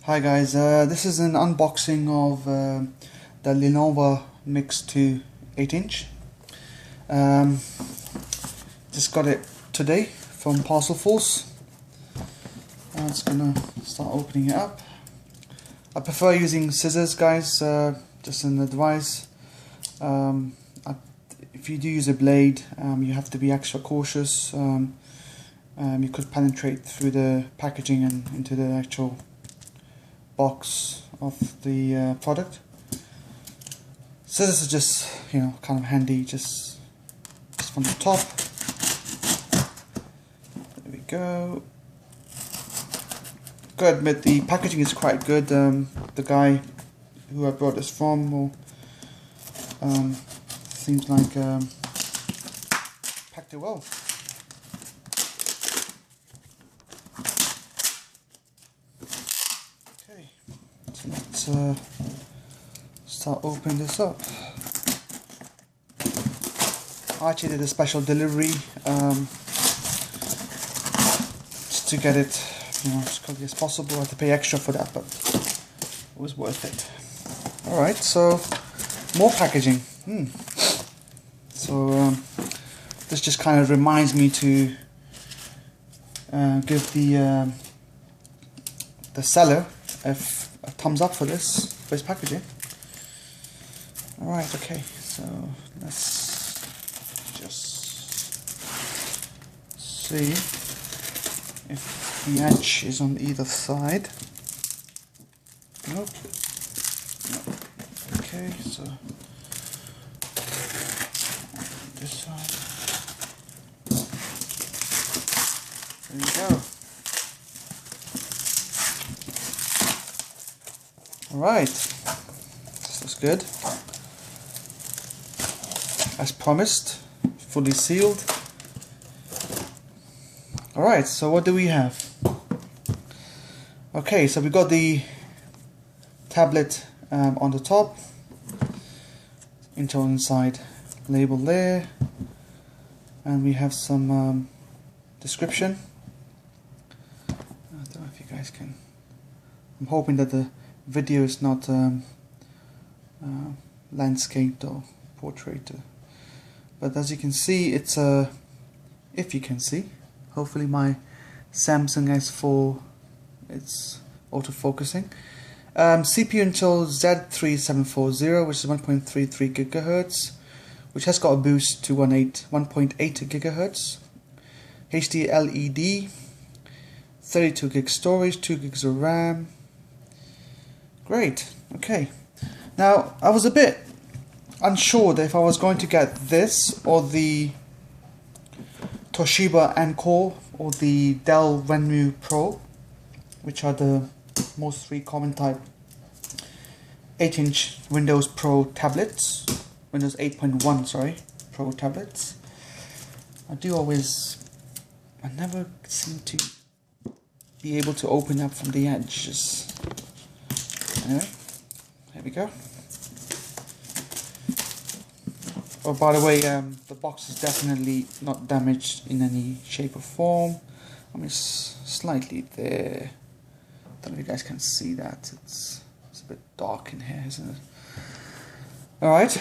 Hi guys, this is an unboxing of the Lenovo Miix 2 8-inch. Just got it today from Parcel Force. I'm just gonna start opening it up. I prefer using scissors, guys, just an advice. If you do use a blade, you have to be extra cautious. You could penetrate through the packaging and into the actual box of the product. Scissors are just, kind of handy, just from the top. There we go. Gotta admit, the packaging is quite good. The guy who I brought this from, seems like packed it well. Okay, so let's start opening this up. I actually did a special delivery just to get it, as quickly as possible. I had to pay extra for that, but it was worth it. Alright, so more packaging. So this just kind of reminds me to give the seller a thumbs up for this packaging. Alright, okay, so let's just see if the edge is on either side. Nope. Okay, so this side. There you go. Alright, this looks good. As promised, fully sealed. Alright, so what do we have? Okay, so we got the tablet on the top, Intel Inside label there, and we have some description. I don't know if you guys can. I'm hoping that the video is not landscaped or portrait, but as you can see, it's if you can see, hopefully my Samsung S4, it's autofocusing. CPU Intel Z3740, which is 1.33 GHz, which has got a boost to 1.8 GHz. HD LED, 32 gig storage, 2 gigs of RAM. Great. Okay. Now I was a bit unsure that if I was going to get this or the Toshiba Encore or the Dell Venue Pro, which are the most three common type 8-inch Windows Pro tablets, Windows 8.1 sorry, Pro tablets. I never seem to be able to open up from the edges. Anyway, there we go. Oh, by the way, the box is definitely not damaged in any shape or form. I mean, it's slightly there. Don't know if you guys can see that. It's a bit dark in here, isn't it? Alright,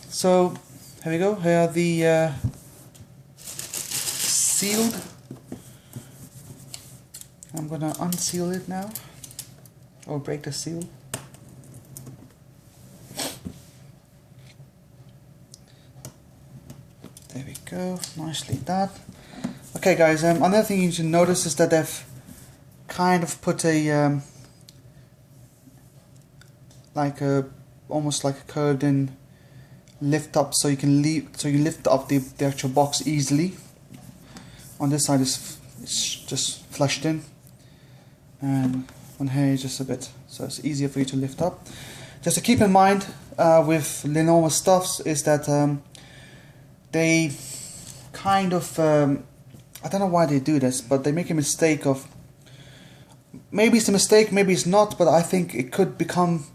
so here we go. Here are the sealed. I'm gonna unseal it now, or break the seal. There we go, nicely done. Okay guys, another thing you should notice is that they've kind of put a almost like a curved in lift up, so you can lift up the actual box easily. On this side it's just flushed in, and on here is just a bit, so it's easier for you to lift up. Just to keep in mind with Lenovo stuffs is that they kind of I don't know why they do this, but they make a mistake of, maybe it's a mistake, maybe it's not, but I think it could become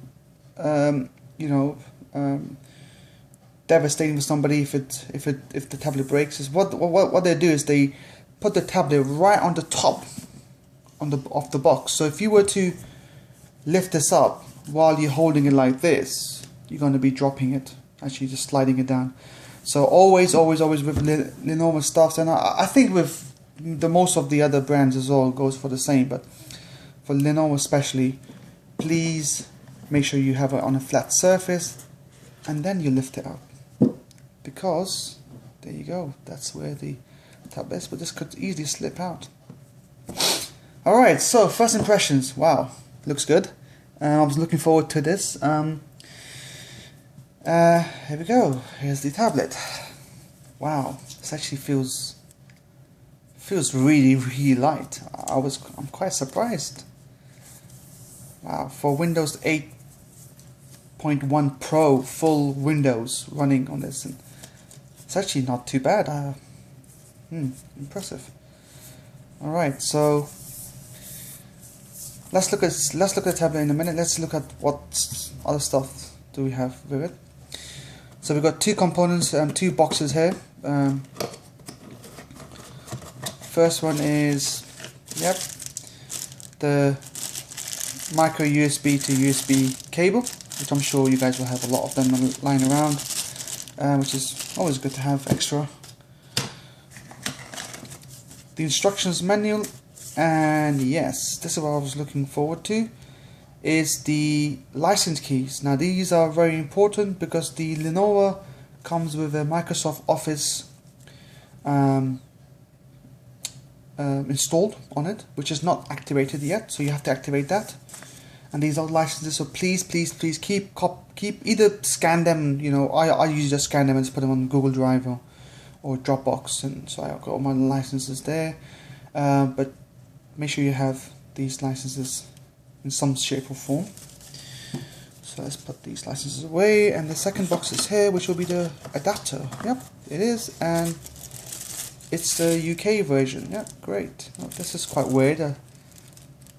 devastating for somebody if the tablet breaks. Is what they do is they put the tablet right on the top of the box. So if you were to lift this up while you're holding it like this, you're going to be dropping it, actually just sliding it down. So always with Lenovo stuff, and I think with the most of the other brands as well goes for the same, but for Lenovo especially, please make sure you have it on a flat surface and then you lift it up, because there you go, that's where the tablet is, but this could easily slip out. Alright, so first impressions, wow, looks good. I was looking forward to this. Here we go, here's the tablet. Wow, this actually feels really light. I'm quite surprised. Wow, for Windows 8.1 Pro full Windows running on this, and it's actually not too bad. Impressive. All right, so let's look at the tablet in a minute. Let's look at what other stuff do we have with it. So we've got two components, two boxes here. First one is, yep, the micro USB to USB cable, which I'm sure you guys will have a lot of them lying around, which is always good to have extra. The instructions manual, and yes, this is what I was looking forward to, is the license keys. Now these are very important because the Lenovo comes with a Microsoft Office installed on it, which is not activated yet, so you have to activate that. And these are licenses, so please keep either scan them. You know, I usually just scan them and just put them on Google Drive or Dropbox, and so I've got all my licenses there. But make sure you have these licenses in some shape or form. So let's put these licenses away, and the second box is here, which will be the adapter. Yep, it is, and it's the UK version. Yeah, great. Oh, this is quite weird. It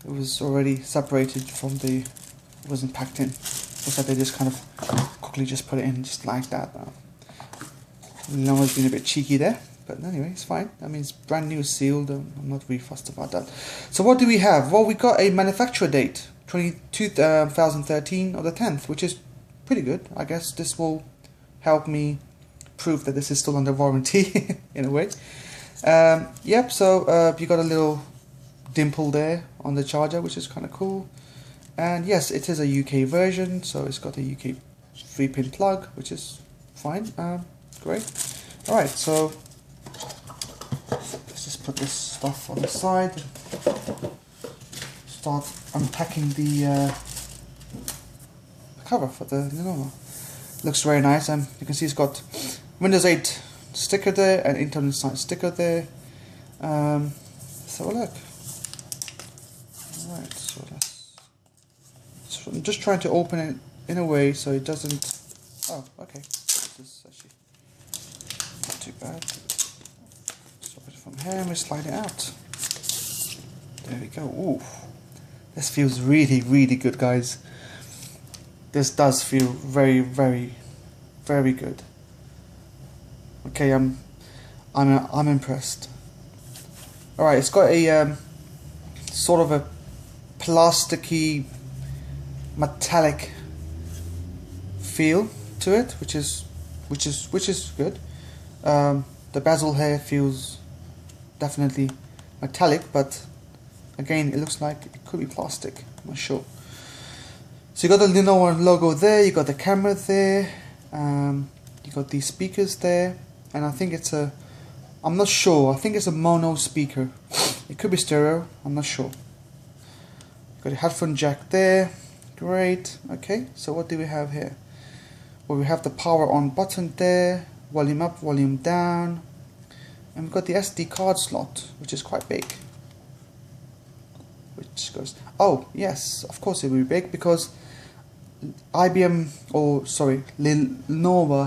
was already separated from the. It wasn't packed in. Looks like they just kind of quickly just put it in just like that. Lenovo's been a bit cheeky there, but anyway, it's fine. I mean, it's brand new, sealed. I'm not really fussed about that. So what do we have? Well, we got a manufacturer date, 2013 of the 10th, which is pretty good. I guess this will help me prove that this is still under warranty in a way. Yep, so you got a little dimple there on the charger, which is kind of cool. And yes, it is a UK version, so it's got a UK 3-pin plug, which is fine. Great. Alright, so let's just put this stuff on the side. Start unpacking the cover for the Lenovo. Looks very nice. You can see it's got Windows 8 sticker there and Internet Science sticker there. Let's have a look. Alright, so I'm just trying to open it in a way so it doesn't. Oh, okay. This is actually not too bad. Stop it from here and we slide it out. There we go. Ooh, this feels really good, guys. This does feel very good. Okay, I'm impressed. All right, it's got a sort of a plasticky, metallic feel to it, which is good. The bezel here feels definitely metallic, but again, it looks like it could be plastic. I'm not sure. So you got the Lenovo logo there. You got the camera there. You got these speakers there, and I think it's a. I'm not sure. I think it's a mono speaker. It could be stereo. I'm not sure. Got a headphone jack there. Great. Okay. So what do we have here? Well, we have the power on button there. Volume up, volume down, and we've got the SD card slot, which is quite big. Which goes. Oh yes, of course it will be big because Lenovo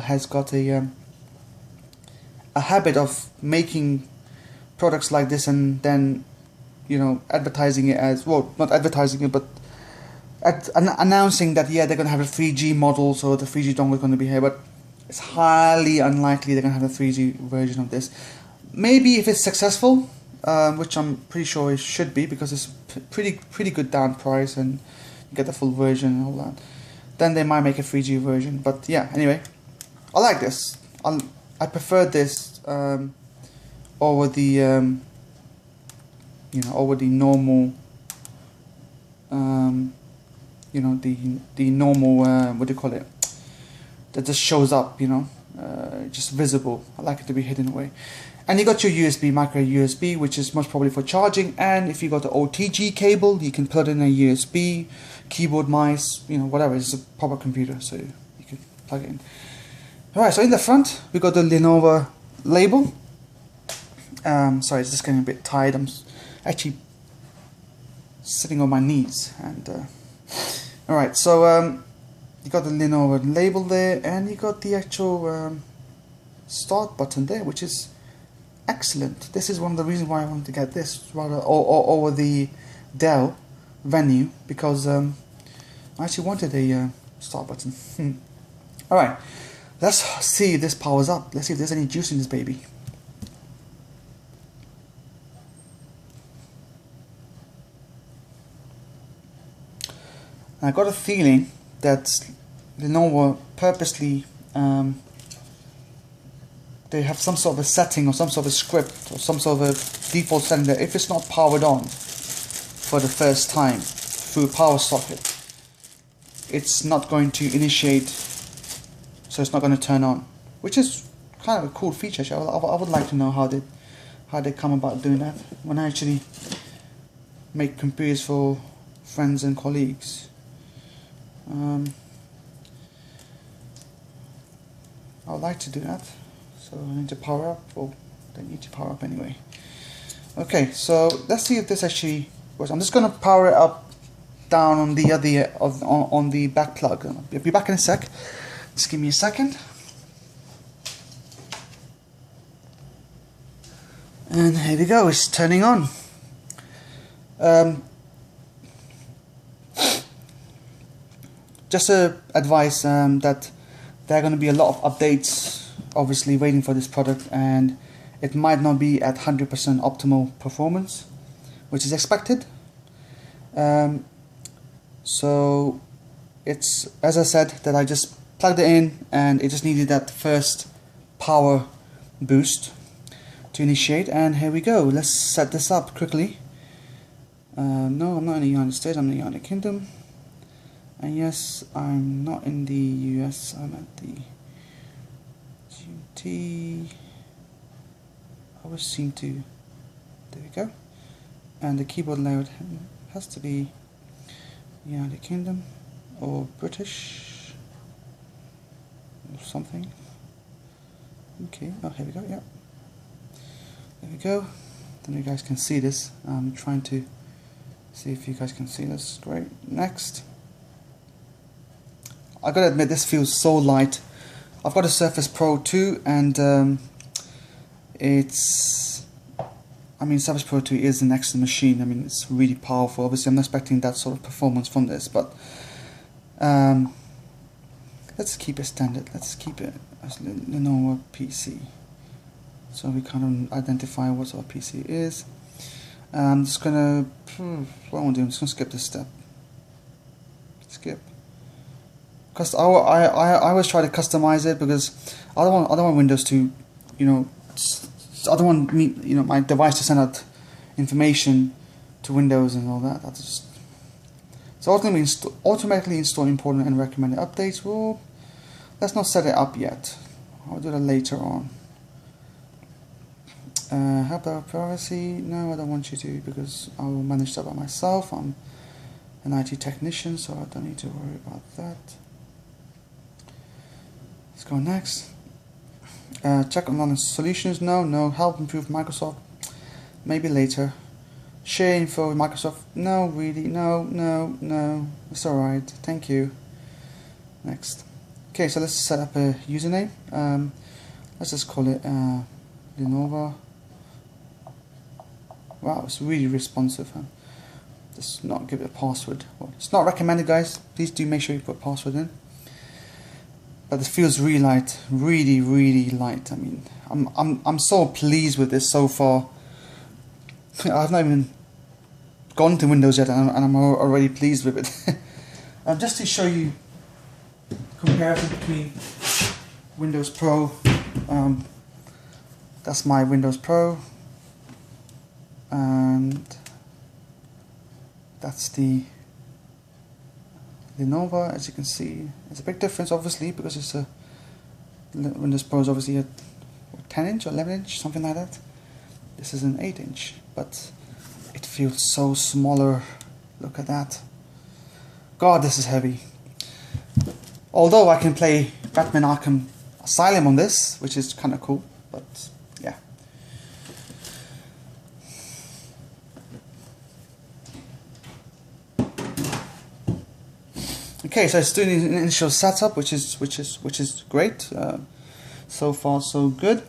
has got a habit of making products like this and then, you know, advertising it as, well, not advertising it, but announcing that, yeah, they're going to have a 3G model, so the 3G dongle is going to be here, but it's highly unlikely they're going to have a 3G version of this. Maybe if it's successful, which I'm pretty sure it should be, because it's pretty good down price, and get the full version and all that. Then they might make a 3G version. But yeah, anyway, I like this. I prefer this over the over the normal the normal what do you call it, that just shows up, just visible. I like it to be hidden away. And you got your USB, micro USB, which is most probably for charging. And if you got the OTG cable, you can plug in a USB, keyboard, mouse, whatever. It's a proper computer, so you can plug it in. Alright, so in the front, we got the Lenovo label. Sorry, it's just getting a bit tired. I'm actually sitting on my knees. And alright, so you got the Lenovo label there, and you got the actual start button there, which is excellent. This is one of the reasons why I wanted to get this rather over the Dell Venue, because I actually wanted a start button. Alright, let's see if this powers up. Let's see if there's any juice in this baby. I got a feeling that Lenovo purposely they have some sort of a setting or some sort of a script or some sort of a default setting that if it's not powered on for the first time through a power socket, it's not going to initiate, so it's not going to turn on, which is kind of a cool feature. I would like to know how they come about doing that when I actually make computers for friends and colleagues. I would like to do that. So I need to power up, or they need to power up anyway. Okay, so let's see if this actually works. I'm just going to power it up down on the other on the back plug. I'll be back in a sec. Just give me a second. And here we go. It's turning on. Just a advice that there are going to be a lot of updates obviously waiting for this product, and it might not be at 100% optimal performance, which is expected. So it's, as I said, that I just plugged it in and it just needed that first power boost to initiate, and here we go. Let's set this up quickly. No, I'm not in the United States, I'm in the United Kingdom. And yes, I'm not in the US, I'm at the GT. I always seem to, there we go. And the keyboard layout has to be United Kingdom or British or something. Okay, oh, here we go, yeah. There we go. Then you guys can see this. I'm trying to see if you guys can see this. Great. Next. I gotta admit, this feels so light. I've got a Surface Pro 2, and Surface Pro 2 is an excellent machine. I mean, it's really powerful. Obviously, I'm not expecting that sort of performance from this, but let's keep it standard. Let's keep it as Lenovo PC, so we kind of identify what sort of PC it is. I'm just gonna, what I want to do, I'm just gonna skip this step. Skip. Because I always try to customize it, because I don't want Windows to, I don't want my device to send out information to Windows and all that. That's just, so automatically install important and recommended updates. Well, let's not set it up yet. I'll do that later on. How about privacy? No, I don't want you to, because I will manage that by myself. I'm an IT technician, so I don't need to worry about that. Let's go next. Check online solutions. No. Help improve Microsoft. Maybe later. Share info with Microsoft. No, really. No. It's alright. Thank you. Next. Okay, so let's set up a username. Let's just call it Lenovo. Wow, it's really responsive. Just not give it a password. Well, it's not recommended, guys. Please do make sure you put a password in. But it feels really light, really light. I mean, I'm so pleased with this so far. I've not even gone to Windows yet, and I'm already pleased with it. Just to show you comparison between Windows Pro, that's my Windows Pro, and that's the Lenovo. As you can see, it's a big difference obviously, because it's a Windows Pro is obviously a 10-inch or 11-inch, something like that. This is an 8-inch, but it feels so smaller. Look at that. God, this is heavy. Although I can play Batman Arkham Asylum on this, which is kind of cool, but yeah. Okay, so it's doing an initial setup, which is great. So far, so good.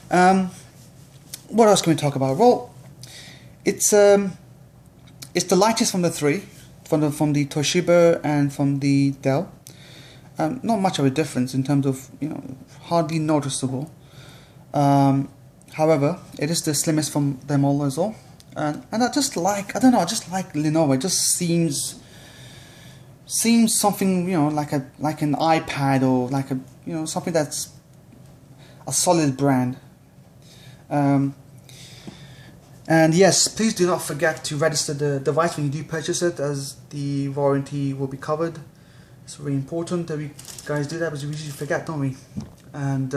What else can we talk about? Well, it's the lightest from the three, from the Toshiba and from the Dell. Not much of a difference in terms of, hardly noticeable. However, it is the slimmest from them all as well. And I just like, I don't know, I just like Lenovo. It just seems something, like an iPad, or like a, something that's a solid brand. And yes, please do not forget to register the device when you do purchase it, as the warranty will be covered. It's really important that we guys do that, because we usually forget, don't we? And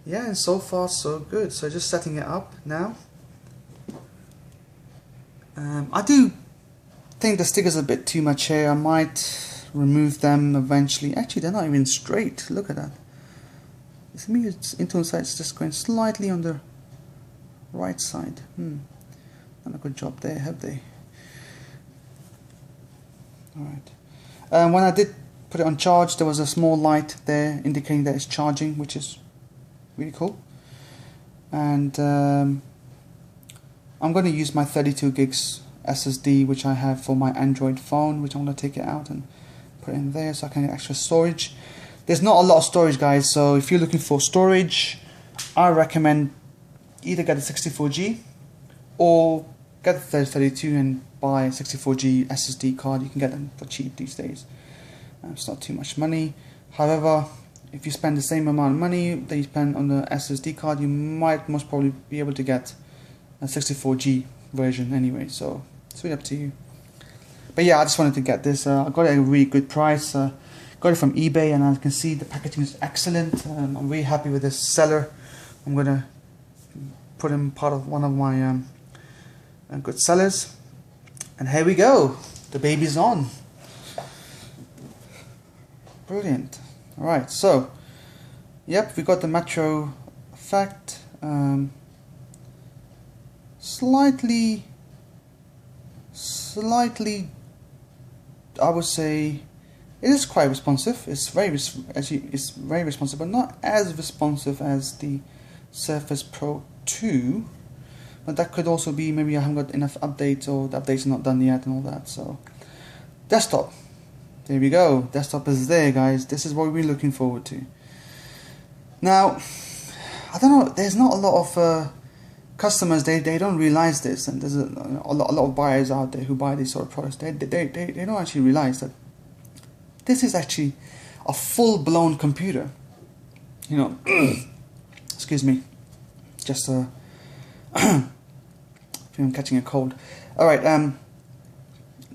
yeah, and so far so good. So just setting it up now. I do think the stickers are a bit too much here. I might remove them eventually. Actually, they're not even straight. Look at that. To me, it's internal side. It's just going slightly on the right side. Done a good job there, have they? Alright. When I did put it on charge, there was a small light there indicating that it's charging, which is really cool. And I'm going to use my 32 gigs SSD, which I have for my Android phone, which I'm going to take it out and put it in there so I can get extra storage. There's not a lot of storage, guys, so if you're looking for storage, I recommend either get a 64G or get the 32 and buy a 64G SSD card. You can get them for cheap these days. It's not too much money. However, if you spend the same amount of money that you spend on the SSD card, you might most probably be able to get a 64G version anyway, so it's really up to you. But yeah, I just wanted to get this. I got it at a really good price. Got it from eBay, and I can see the packaging is excellent. I'm really happy with this seller. I'm gonna put him part of one of my good sellers. And here we go. The baby's on. Brilliant. Alright, so yep, we got the Metro effect. Slightly, I would say it is quite responsive. It's very responsive, but not as responsive as the Surface Pro 2. But that could also be maybe I haven't got enough updates, or the updates are not done yet and all that. So desktop, there we go. Desktop is there, guys. This is what we're looking forward to. Now, I don't know, there's not a lot of customers, they don't realize this, and there's a lot of buyers out there who buy these sort of products. They don't actually realize that this is actually a full-blown computer. Excuse me, just I feel I'm catching a cold. Alright,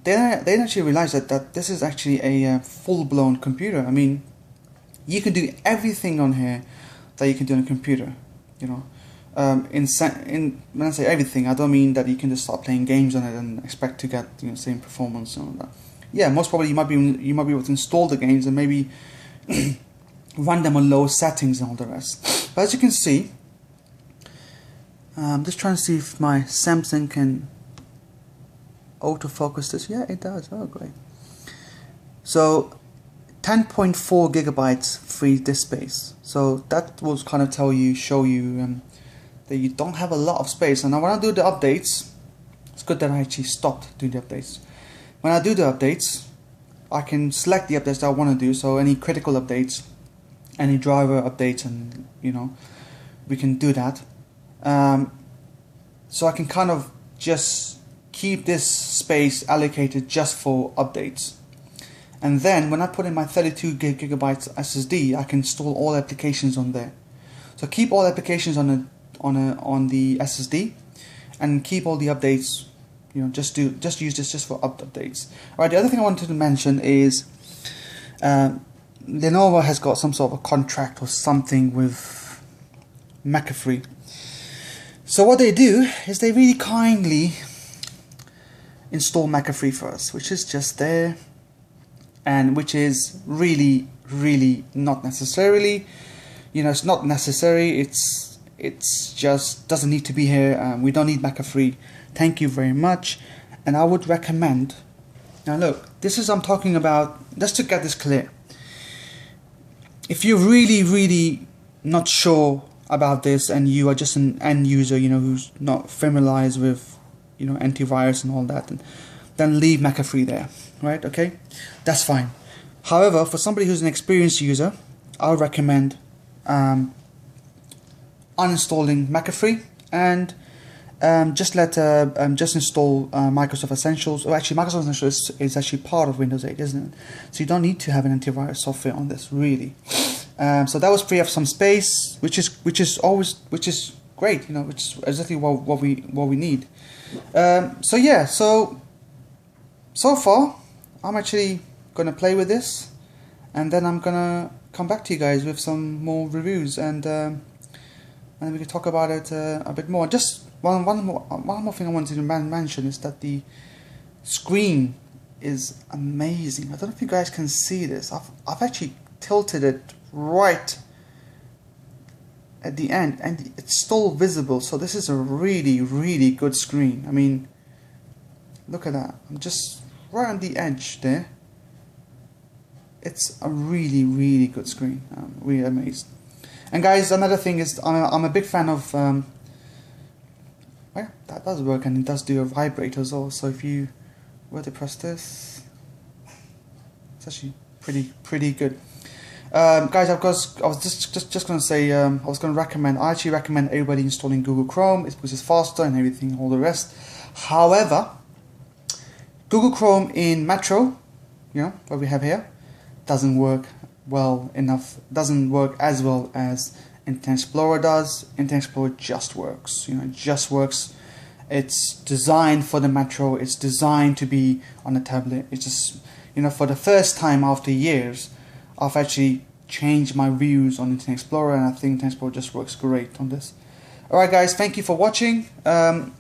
they don't actually realize that this is actually a full-blown computer. I mean, you can do everything on here that you can do on a computer, when I say everything, I don't mean that you can just start playing games on it and expect to get same performance and all that. Yeah, most probably you might be able to install the games and maybe run them on low settings and all the rest. But as you can see, I'm just trying to see if my Samsung can autofocus this. Yeah, it does. Oh, great. So 10.4 gigabytes free disk space. So that will kind of show you that you don't have a lot of space. And now when I do the updates, it's good that I actually stopped doing the updates. When I do the updates, I can select the updates that I want to do. So any critical updates, any driver updates, and we can do that. So I can kind of just keep this space allocated just for updates. And then when I put in my 32 gigabytes SSD, I can install all applications on there. So keep all applications on the SSD, and keep all the updates. You know, just use this just for updates. All right. The other thing I wanted to mention is Lenovo has got some sort of a contract or something with McAfee. So what they do is they really kindly install McAfee for us, which is just there, and which is really not necessarily, you know, it's not necessary. It's just doesn't need to be here. We don't need McAfee. Thank you very much. And I would recommend, now look, this is I'm talking about, just to get this clear. If you're really not sure about this, and you are just an end user, you know, who's not familiarized with, you know, antivirus and all that, and then leave McAfee there, right? Okay, that's fine. However, for somebody who's an experienced user, I would recommend uninstalling McAfee and just install Microsoft Essentials. Or actually, Microsoft Essentials is actually part of Windows 8, isn't it? So you don't need to have an antivirus software on this, really. So that was free up some space, which is great, you know, which is exactly what we need. So yeah, so far I'm actually gonna play with this, and then I'm gonna come back to you guys with some more reviews, and we can talk about it a bit more. Just one more thing I wanted to mention is that the screen is amazing. I don't know if you guys can see this. I've actually tilted it right at the end, and it's still visible. So this is a really good screen. I mean, look at that. I'm just right on the edge there. It's a really good screen. I'm really amazed. And guys, another thing is I'm a big fan of well, that does work, and it does do a vibrate as well. So if you were to press this, it's actually pretty good. Guys, I was just gonna say, I actually recommend everybody installing Google Chrome, because it's faster and everything, all the rest. However, Google Chrome in Metro, you know, what we have here, doesn't work well enough, doesn't work as well as Internet Explorer does. Internet Explorer just works, you know, it just works. It's designed for the Metro, it's designed to be on a tablet. It's just, you know, for the first time after years, I've actually changed my views on Internet Explorer, and I think Internet Explorer just works great on this. Alright guys, thank you for watching.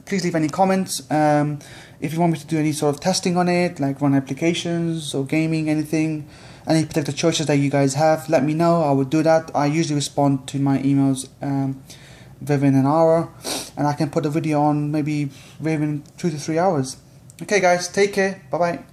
Please leave any comments. If you want me to do any sort of testing on it, like run applications or gaming, anything, any particular choices that you guys have, let me know. I will do that. I usually respond to my emails within an hour, and I can put a video on maybe within 2 to 3 hours. Okay guys, take care, bye bye.